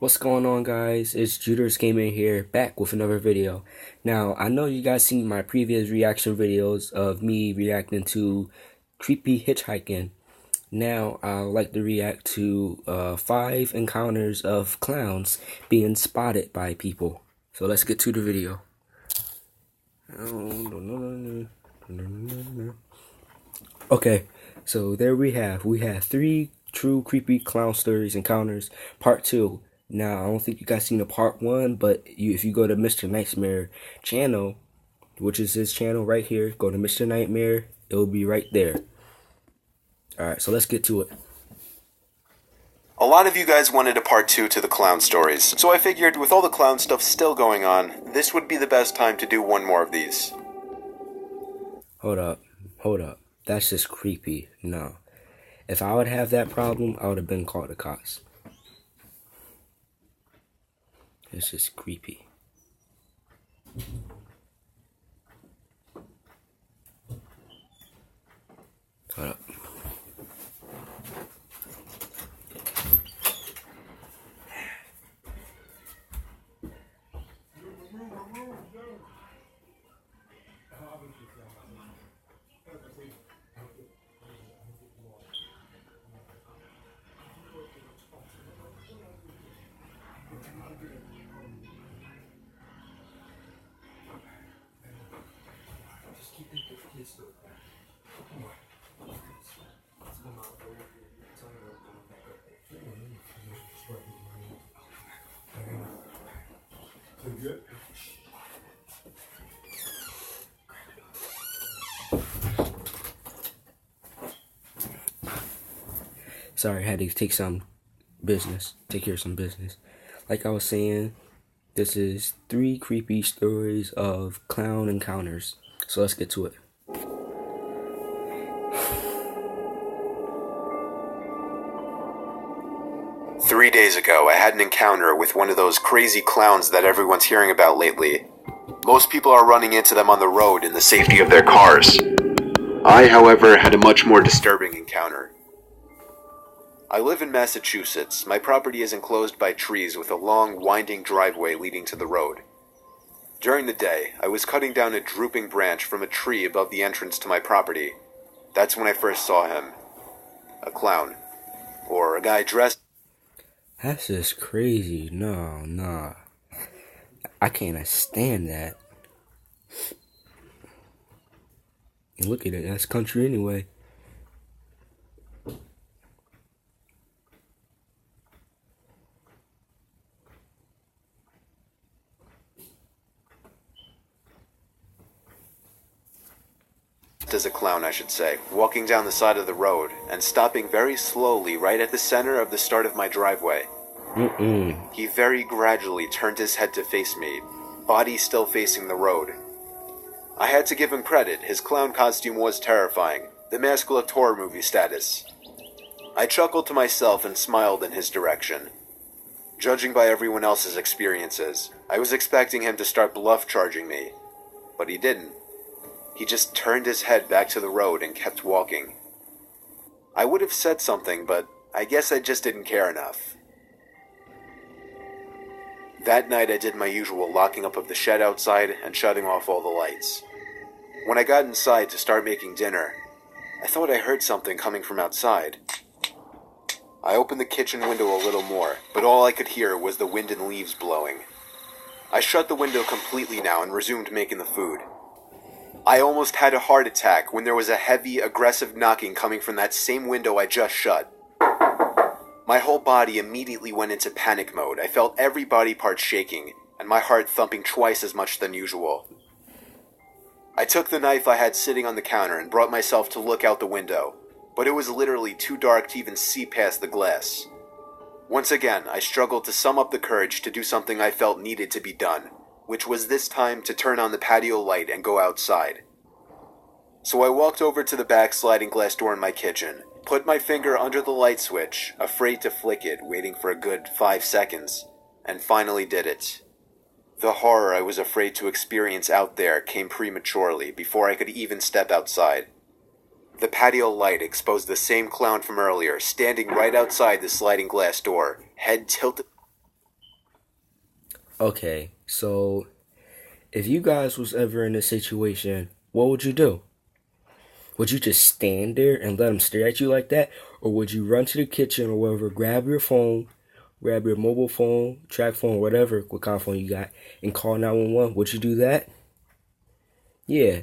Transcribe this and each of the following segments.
What's going on, guys? It's JuderzGaming here, back with another video. Now, I know you guys seen my previous reaction videos of me reacting to creepy hitchhiking. Now, I would like to react to 5 encounters of clowns being spotted by people. So let's get to the video. Okay, so there we have 3 true creepy clown stories encounters, part 2. Now, I don't think you guys seen the part 1, but if you go to Mr. Nightmare channel, which is his channel right here, go to Mr. Nightmare, it will be right there. Alright, so let's get to it. A lot of you guys wanted a part 2 to the clown stories, so I figured with all the clown stuff still going on, this would be the best time to do one more of these. Hold up. That's just creepy. No. If I would have that problem, I would have been called the cops. It's just creepy. Hold up. Sorry, I had to take care of some business. Like I was saying, this is 3 creepy stories of clown encounters. So let's get to it. Three days ago, I had an encounter with one of those crazy clowns that everyone's hearing about lately. Most people are running into them on the road in the safety of their cars. I, however, had a much more disturbing encounter. I live in Massachusetts. My property is enclosed by trees with a long, winding driveway leading to the road. During the day, I was cutting down a drooping branch from a tree above the entrance to my property. That's when I first saw him. A clown. Or a guy dressed... That's just crazy. Nah. I can't stand that. Look at it. That's country anyway. as a clown, I should say, walking down the side of the road and stopping very slowly right at the center of the start of my driveway. He very gradually turned his head to face me, body still facing the road. I had to give him credit. His clown costume was terrifying. The mask looked horror movie status. I chuckled to myself and smiled in his direction. Judging by everyone else's experiences, I was expecting him to start bluff charging me, but he didn't. He just turned his head back to the road and kept walking. I would have said something, but I guess I just didn't care enough. That night I did my usual locking up of the shed outside and shutting off all the lights. When I got inside to start making dinner, I thought I heard something coming from outside. I opened the kitchen window a little more, but all I could hear was the wind and leaves blowing. I shut the window completely now and resumed making the food. I almost had a heart attack when there was a heavy, aggressive knocking coming from that same window I just shut. My whole body immediately went into panic mode. I felt every body part shaking, and my heart thumping twice as much than usual. I took the knife I had sitting on the counter and brought myself to look out the window, but it was literally too dark to even see past the glass. Once again, I struggled to sum up the courage to do something I felt needed to be done, which was this time to turn on the patio light and go outside. So I walked over to the back sliding glass door in my kitchen, put my finger under the light switch, afraid to flick it, waiting for a good 5 seconds, and finally did it. The horror I was afraid to experience out there came prematurely before I could even step outside. The patio light exposed the same clown from earlier, standing right outside the sliding glass door, head tilted. Okay, so if you guys was ever in this situation, what would you do? Would you just stand there and let them stare at you like that? Or would you run to the kitchen or wherever, grab your phone, grab your mobile phone, track phone, whatever, what kind of phone you got, and call 911? Would you do that? Yeah,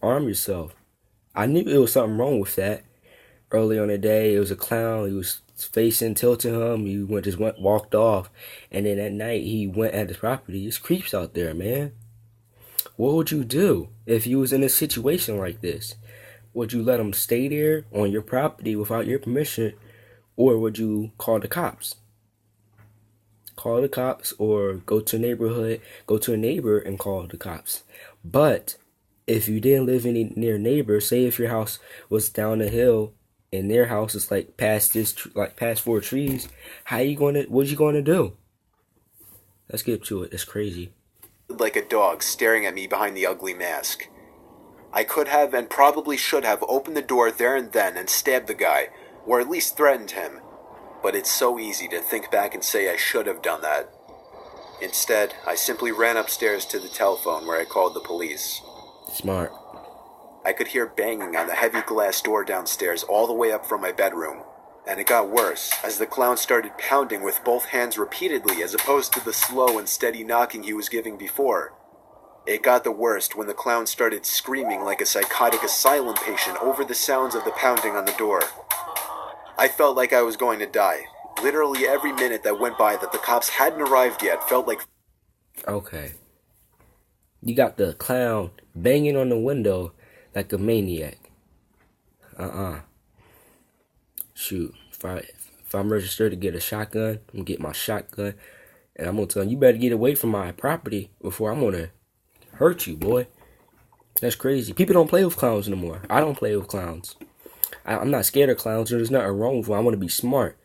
arm yourself. I knew it was something wrong with that. Early on the day, it was a clown. He was facing, tilting him. He walked off. And then at night, he went at his property. There's creeps out there, man. What would you do if you was in a situation like this? Would you let them stay there on your property without your permission, or would you call the cops? Call the cops, or go to a neighborhood, go to a neighbor and call the cops. But if you didn't live near neighbors, say if your house was down the hill and their house is like past past 4 trees, what you gonna do? Let's get to it. It's crazy. Like a dog staring at me behind the ugly mask. I could have and probably should have opened the door there and then and stabbed the guy, or at least threatened him. But it's so easy to think back and say I should have done that. Instead, I simply ran upstairs to the telephone where I called the police. Smart. I could hear banging on the heavy glass door downstairs all the way up from my bedroom. And it got worse, as the clown started pounding with both hands repeatedly as opposed to the slow and steady knocking he was giving before. It got the worst when the clown started screaming like a psychotic asylum patient over the sounds of the pounding on the door. I felt like I was going to die. Literally every minute that went by that the cops hadn't arrived yet felt like... Okay. You got the clown banging on the window like a maniac. Shoot. If I'm registered to get a shotgun, I'm going to get my shotgun. And I'm going to tell you better get away from my property before I'm going to hurt you, boy. That's crazy. People don't play with clowns no more. I don't play with clowns. I'm not scared of clowns. There's nothing wrong with them. I want to be smart.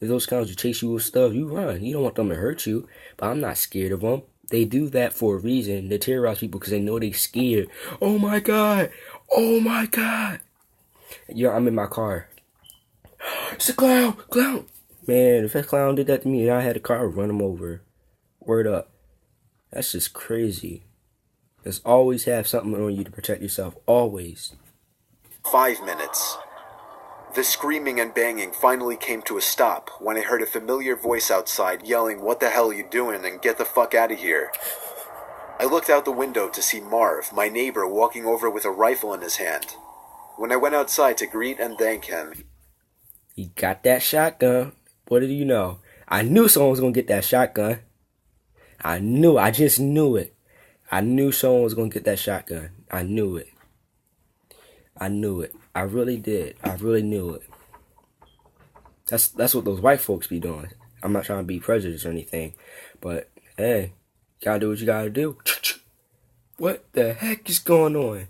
If those clowns chase you with stuff, you run. You don't want them to hurt you. But I'm not scared of them. They do that for a reason. They terrorize people because they know they're scared. Oh my God. Oh my God. Yo, I'm in my car. It's a clown. Clown. Man, if that clown did that to me and I had a car, I'd run him over. Word up. That's just crazy. Just always have something on you to protect yourself. Always. 5 minutes. The screaming and banging finally came to a stop when I heard a familiar voice outside yelling, "What the hell are you doing?" and "Get the fuck out of here." I looked out the window to see Marv, my neighbor, walking over with a rifle in his hand. When I went outside to greet and thank him, he got that shotgun. What did you know? I knew someone was going to get that shotgun. I just knew it. I knew someone was going to get that shotgun. I knew it. I really did. I really knew it. That's what those white folks be doing. I'm not trying to be prejudiced or anything. But, hey, you gotta do what you gotta do. What the heck is going on?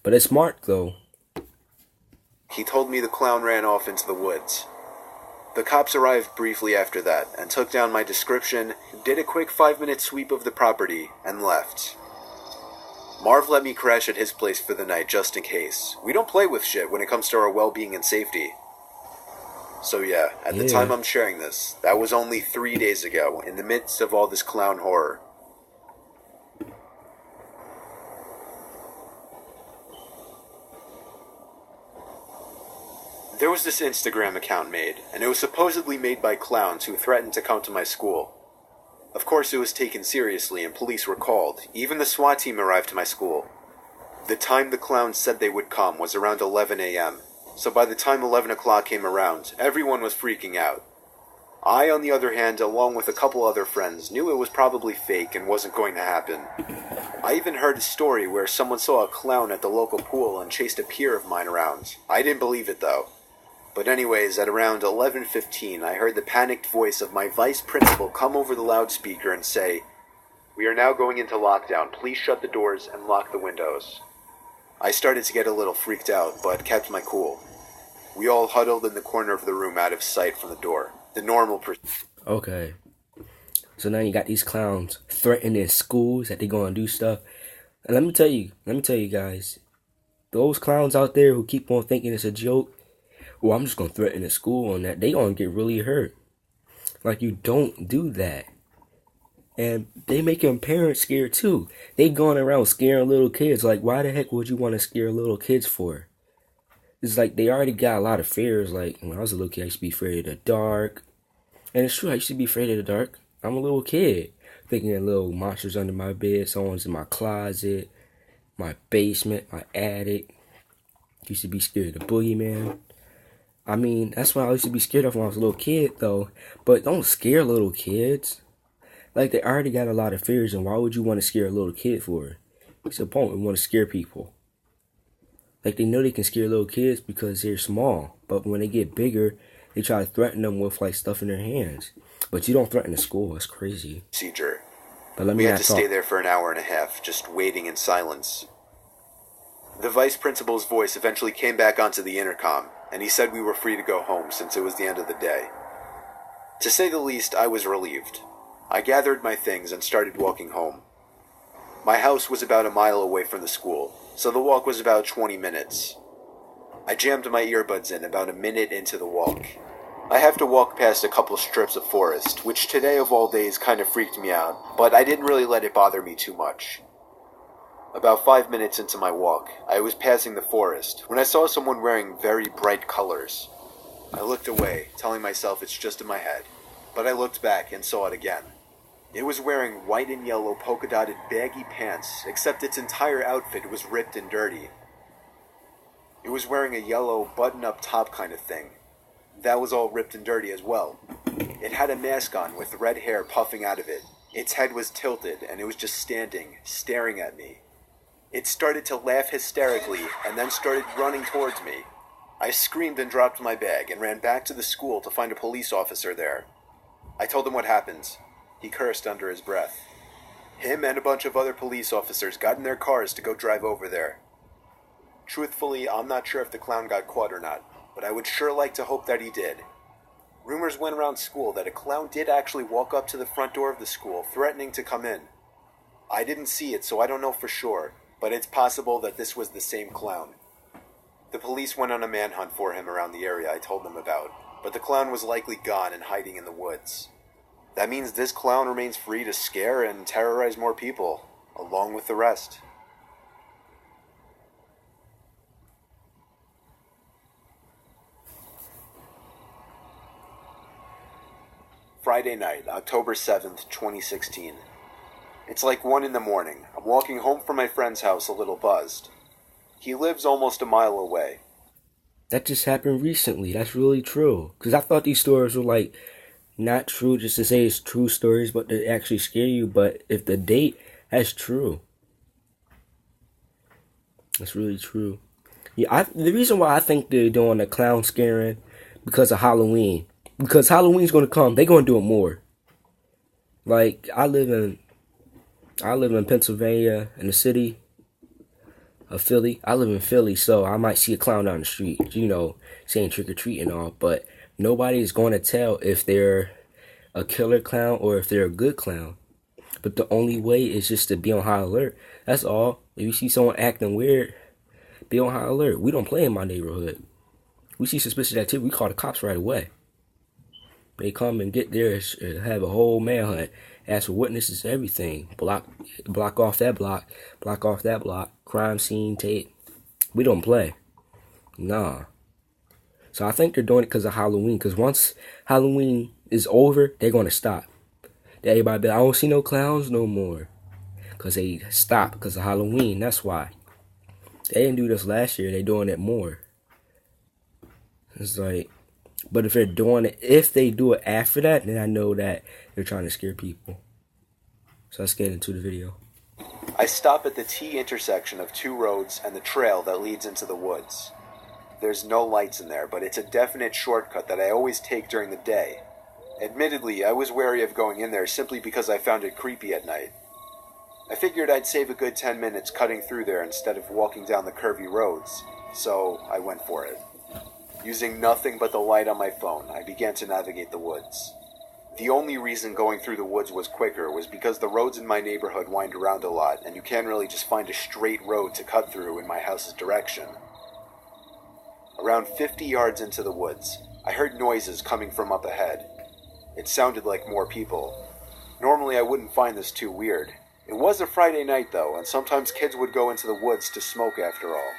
But it's smart, though. He told me the clown ran off into the woods. The cops arrived briefly after that and took down my description, did a quick 5-minute sweep of the property, and left. Marv let me crash at his place for the night just in case. We don't play with shit when it comes to our well-being and safety. So yeah, at the time I'm sharing this, that was only 3 days ago, in the midst of all this clown horror. There was this Instagram account made, and it was supposedly made by clowns who threatened to come to my school. Of course, it was taken seriously and police were called. Even the SWAT team arrived to my school. The time the clowns said they would come was around 11 a.m., so by the time 11 o'clock came around, everyone was freaking out. I, on the other hand, along with a couple other friends, knew it was probably fake and wasn't going to happen. I even heard a story where someone saw a clown at the local pool and chased a peer of mine around. I didn't believe it, though. But anyways, at around 11:15, I heard the panicked voice of my vice principal come over the loudspeaker and say, "We are now going into lockdown. Please shut the doors and lock the windows." I started to get a little freaked out, but kept my cool. We all huddled in the corner of the room out of sight from the door. The normal Okay. So now you got these clowns threatening schools that they're going to do stuff. And let me tell you guys, those clowns out there who keep on thinking it's a joke, well, I'm just going to threaten the school on that, they going to get really hurt. Like, you don't do that. And they making parents scared too. They going around scaring little kids. Like, why the heck would you want to scare little kids for? It's like they already got a lot of fears. Like, when I was a little kid, I used to be afraid of the dark. And it's true, I used to be afraid of the dark. I'm a little kid. Thinking of little monsters under my bed, someone's in my closet, my basement, my attic. Used to be scared of the boogeyman. I mean, that's what I used to be scared of when I was a little kid, though. But don't scare little kids. Like, they already got a lot of fears, and why would you want to scare a little kid for? What's the point? We want to scare people. Like, they know they can scare little kids because they're small. But when they get bigger, they try to threaten them with, like, stuff in their hands. But you don't threaten the school. That's crazy. Procedure. But let me We had not to talk. stay there for an hour and a half, just waiting in silence. The vice principal's voice eventually came back onto the intercom, and he said we were free to go home since it was the end of the day. To say the least, I was relieved. I gathered my things and started walking home. My house was about a mile away from the school, so the walk was about 20 minutes. I jammed my earbuds in about a minute into the walk. I have to walk past a couple strips of forest, which today of all days kind of freaked me out, but I didn't really let it bother me too much. About 5 minutes into my walk, I was passing the forest when I saw someone wearing very bright colors. I looked away, telling myself it's just in my head, but I looked back and saw it again. It was wearing white and yellow polka-dotted baggy pants, except its entire outfit was ripped and dirty. It was wearing a yellow button-up top kind of thing. That was all ripped and dirty as well. It had a mask on with red hair puffing out of it. Its head was tilted and it was just standing, staring at me. It started to laugh hysterically and then started running towards me. I screamed and dropped my bag and ran back to the school to find a police officer there. I told him what happened. He cursed under his breath. Him and a bunch of other police officers got in their cars to go drive over there. Truthfully, I'm not sure if the clown got caught or not, but I would sure like to hope that he did. Rumors went around school that a clown did actually walk up to the front door of the school, threatening to come in. I didn't see it, so I don't know for sure, but it's possible that this was the same clown. The police went on a manhunt for him around the area I told them about, but the clown was likely gone and hiding in the woods. That means this clown remains free to scare and terrorize more people, along with the rest. Friday night, October 7th, 2016. It's like 1 in the morning. I'm walking home from my friend's house a little buzzed. He lives almost a mile away. That just happened recently. That's really true. Because I thought these stories were like not true just to say it's true stories, but to actually scare you. But if the date, that's true. That's really true. Yeah, the reason why I think they're doing the clown scaring because of Halloween. Because Halloween's gonna come, they're gonna do it more. Like I live in Pennsylvania, in the city of Philly. I live in Philly, so I might see a clown down the street, saying trick or treat and all, but nobody's going to tell if they're a killer clown or if they're a good clown. But the only way is just to be on high alert. That's all. If you see someone acting weird, be on high alert. We don't play in my neighborhood. We see suspicious activity, we call the cops right away. They come and get there, have a whole manhunt, ask for witnesses, everything. Block off that block, block off that block, crime scene tape. We don't play. Nah. So I think they're doing it because of Halloween. Because once Halloween is over, they're going to stop. Everybody be like, I don't see no clowns no more. Because they stopped because of Halloween. That's why. They didn't do this last year. They're doing it more. It's like... But if they do it after that, then I know that they're trying to scare people. So let's get into the video. I stop at the T intersection of 2 roads and the trail that leads into the woods. There's no lights in there, but it's a definite shortcut that I always take during the day. Admittedly, I was wary of going in there simply because I found it creepy at night. I figured I'd save a good 10 minutes cutting through there instead of walking down the curvy roads, so I went for it. Using nothing but the light on my phone, I began to navigate the woods. The only reason going through the woods was quicker was because the roads in my neighborhood wind around a lot, and you can't really just find a straight road to cut through in my house's direction. Around 50 yards into the woods, I heard noises coming from up ahead. It sounded like more people. Normally I wouldn't find this too weird. It was a Friday night though, and sometimes kids would go into the woods to smoke after all.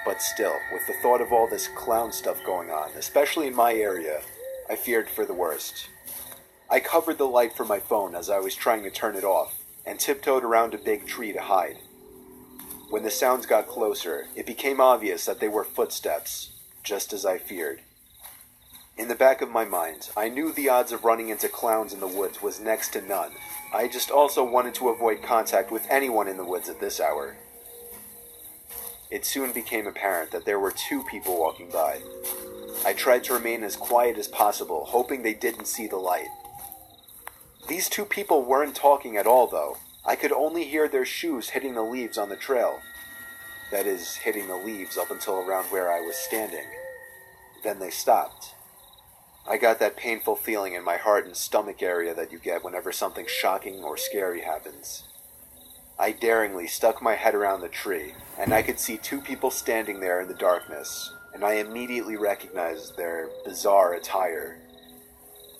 But still, with the thought of all this clown stuff going on, especially in my area, I feared for the worst. I covered the light from my phone as I was trying to turn it off, and tiptoed around a big tree to hide. When the sounds got closer, it became obvious that they were footsteps, just as I feared. In the back of my mind, I knew the odds of running into clowns in the woods was next to none. I just also wanted to avoid contact with anyone in the woods at this hour. It soon became apparent that there were two people walking by. I tried to remain as quiet as possible, hoping they didn't see the light. These two people weren't talking at all, though. I could only hear their shoes hitting the leaves on the trail. That is, hitting the leaves up until around where I was standing. Then they stopped. I got that painful feeling in my heart and stomach area that you get whenever something shocking or scary happens. I daringly stuck my head around the tree, and I could see two people standing there in the darkness, and I immediately recognized their bizarre attire.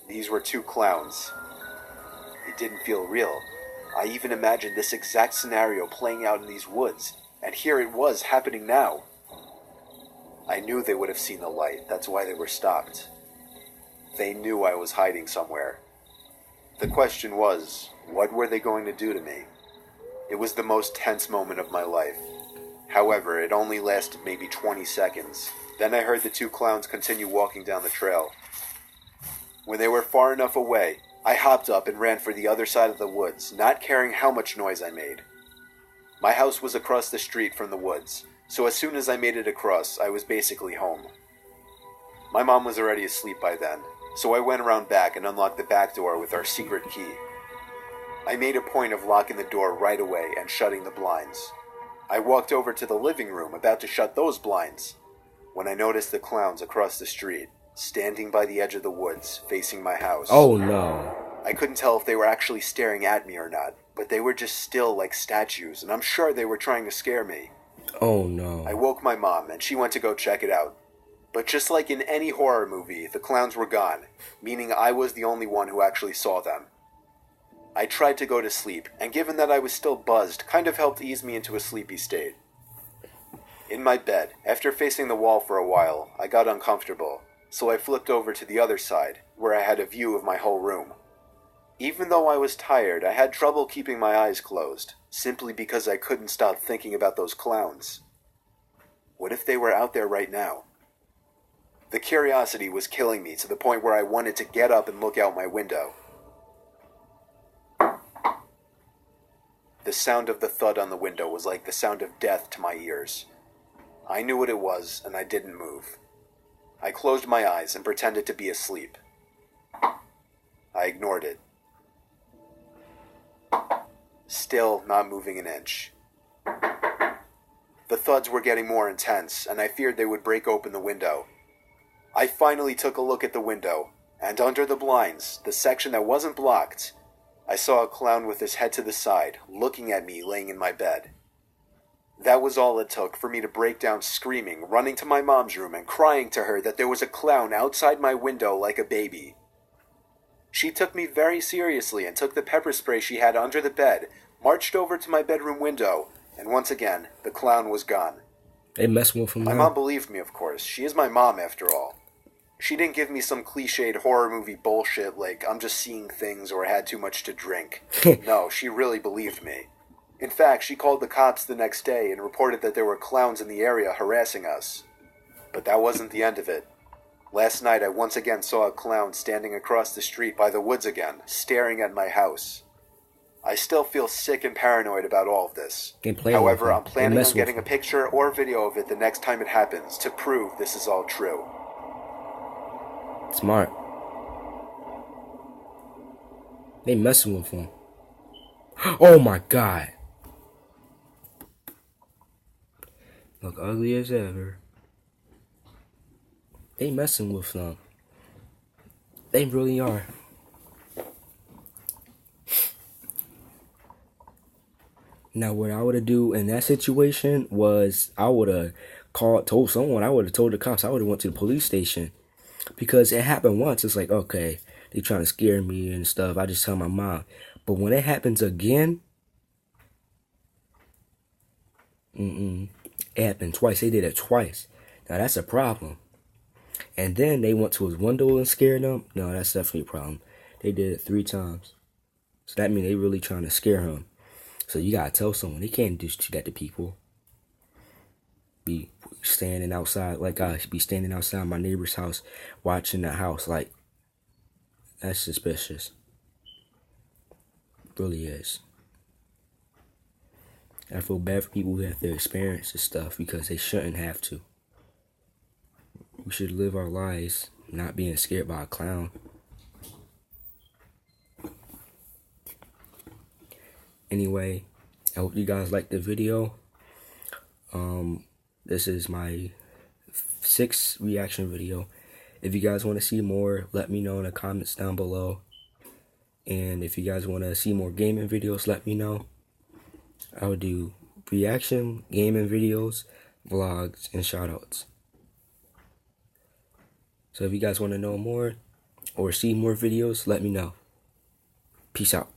These were two clowns. It didn't feel real. I even imagined this exact scenario playing out in these woods, and here it was happening now. I knew they would have seen the light, that's why they were stopped. They knew I was hiding somewhere. The question was, what were they going to do to me? It was the most tense moment of my life. However, it only lasted maybe 20 seconds. Then I heard the two clowns continue walking down the trail. When they were far enough away, I hopped up and ran for the other side of the woods, not caring how much noise I made. My house was across the street from the woods, so as soon as I made it across, I was basically home. My mom was already asleep by then, so I went around back and unlocked the back door with our secret key. I made a point of locking the door right away and shutting the blinds. I walked over to the living room about to shut those blinds, when I noticed the clowns across the street, standing by the edge of the woods, facing my house. Oh no. I couldn't tell if they were actually staring at me or not, but they were just still like statues, and I'm sure they were trying to scare me. Oh no. I woke my mom, and she went to go check it out. But just like in any horror movie, the clowns were gone, meaning I was the only one who actually saw them. I tried to go to sleep, and given that I was still buzzed, kind of helped ease me into a sleepy state. In my bed, after facing the wall for a while, I got uncomfortable, so I flipped over to the other side, where I had a view of my whole room. Even though I was tired, I had trouble keeping my eyes closed, simply because I couldn't stop thinking about those clowns. What if they were out there right now? The curiosity was killing me to the point where I wanted to get up and look out my window. The sound of the thud on the window was like the sound of death to my ears. I knew what it was, and I didn't move. I closed my eyes and pretended to be asleep. I ignored it. Still not moving an inch. The thuds were getting more intense, and I feared they would break open the window. I finally took a look at the window, and under the blinds, the section that wasn't blocked, I saw a clown with his head to the side, looking at me laying in my bed. That was all it took for me to break down screaming, running to my mom's room and crying to her that there was a clown outside my window like a baby. She took me very seriously and took the pepper spray she had under the bed, marched over to my bedroom window, and once again, the clown was gone. They messing with him. My mom believed me, of course. She is my mom, after all. She didn't give me some cliched horror movie bullshit like I'm just seeing things or had too much to drink. No, she really believed me. In fact, she called the cops the next day and reported that there were clowns in the area harassing us. But that wasn't the end of it. Last night I once again saw a clown standing across the street by the woods again, staring at my house. I still feel sick and paranoid about all of this. However, I'm planning on getting a picture or video of it the next time it happens to prove this is all true. Smart. They messing with him. Oh my god. Look ugly as ever. They messing with them. They really are. Now, what I would have do in that situation was I would have told someone. I would have told the cops. I would have went to the police station. Because it happened once. It's like, okay, they trying to scare me and stuff. I just tell my mom. But when it happens again, it happened twice. They did it twice. Now that's a problem. And then they went to his window and scared him. No, that's definitely a problem. They did it 3 times. So that means they really trying to scare him. So you gotta tell someone. They can't just do that to people. Be standing outside, like I be standing outside my neighbor's house watching the house. Like, that's suspicious. It really is. I feel bad for people who have to experience this stuff because they shouldn't have to. We should live our lives not being scared by a clown. Anyway, I hope you guys liked the video. This is my 6th reaction video. If you guys want to see more, let me know in the comments down below. And if you guys want to see more gaming videos, let me know. I will do reaction, gaming videos, vlogs, and shoutouts. So if you guys want to know more or see more videos, let me know. Peace out.